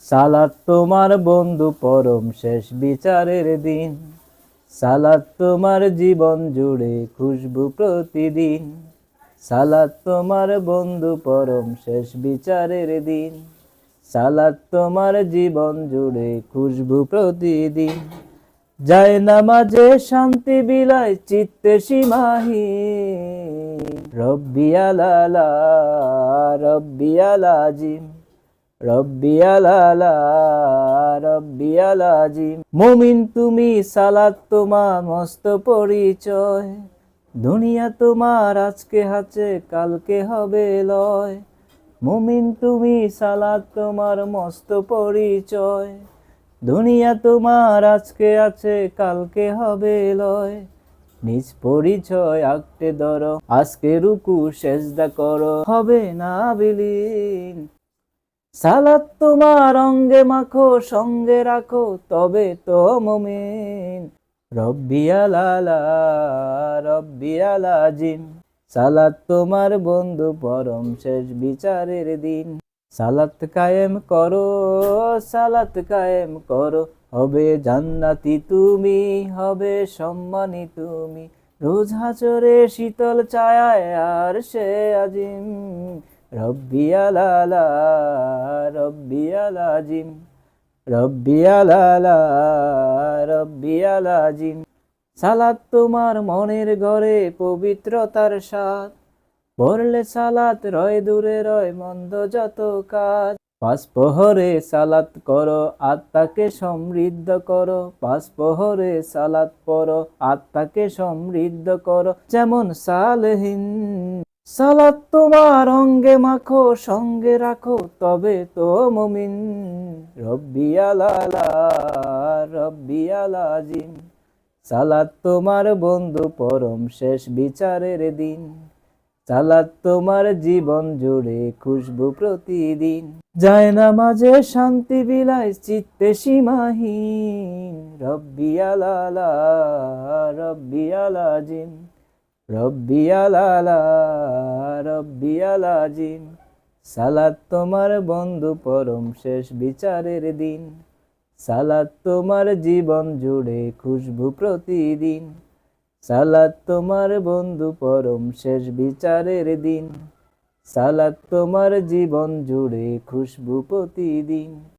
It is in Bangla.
সালাত তোমার বন্ধু পরম শেষ বিচারের দিন। সালাত তোমার জীবন জুড়ে খুশবু প্রতিদিন। সালাত তোমার বন্ধু পরম শেষ বিচারের দিন। সালাত তোমার জীবন জুড়ে খুশবু প্রতিদিন। যায় নামাজে শান্তি বিলায় চিত্তে সীমাহীন। রব্বি আলালা রব্বি আলাজিম রব্বি আলালা রব্বি আলাজিম। মুমিন তুমি সালাত তোমার মস্ত পরিচয়। দুনিয়া তোমার আজকে আছে কালকে হবে লয়। মুমিন তুমি সালাত তোমার মস্ত পরিচয়। দুনিয়া তোমার আজকে আছে কালকে হবে লয়। নিজ পরিচয় আঁকতে ধরো, আজকে রুকু সেজদা করো, হবে না বিলীন। সালাত তোমার অঙ্গে মাখো, সঙ্গে রাখো, তবে তো মুমিন। রব্বি আলালা রব্বি আলাজিম। সালাত তোমার বন্ধু পরম শেষ বিচারের দিন। সালাত কায়েম করো, সালাত কায়েম করো, হবে জান্নাতি তুমি, হবে সম্মানী তুমি। রোজ হাজরে শীতল ছায়ায় আর সে আজিম। রব্বি আলালা রব্বি আলাজিম রব্বি আলালা রব্বি আলাজিম। সালাত তোমার মনের ঘরে পবিত্রতার স্বাদ। পড়লে সালাত রয় দূরে রয় মন্দ যত কাজ। পাঁচ প্রহরে সালাত করো, আত্মাকে সমৃদ্ধ করো। পাঁচ প্রহরে সালাত পড়ো, আত্মাকে সমৃদ্ধ করো, যেমন সালেহীন। সালাত তোমার অঙ্গে মাখো, সঙ্গে রাখো, তবে তো মুমিন। রব্বি আলালা রব্বি আলাজিম। সালাত তোমার বন্ধু পরম শেষ বিচারের দিন। সালাত তোমার জীবন জুড়ে খুশবু প্রতিদিন। যায় নামাজে শান্তি বিলায় চিত্তে সীমাহীন। রব্বি আলালা রব্বি আলাজিম রব্বি আলালা রব্বি আলাজিম। সালাত তোমার বন্ধু পরম শেষ বিচারের দিন। সালাত তোমার জীবন জুড়ে খুশবু প্রতিদিন। সালাত তোমার বন্ধু পরম শেষ বিচারের দিন। সালাত তোমার জীবন জুড়ে খুশবু প্রতিদিন।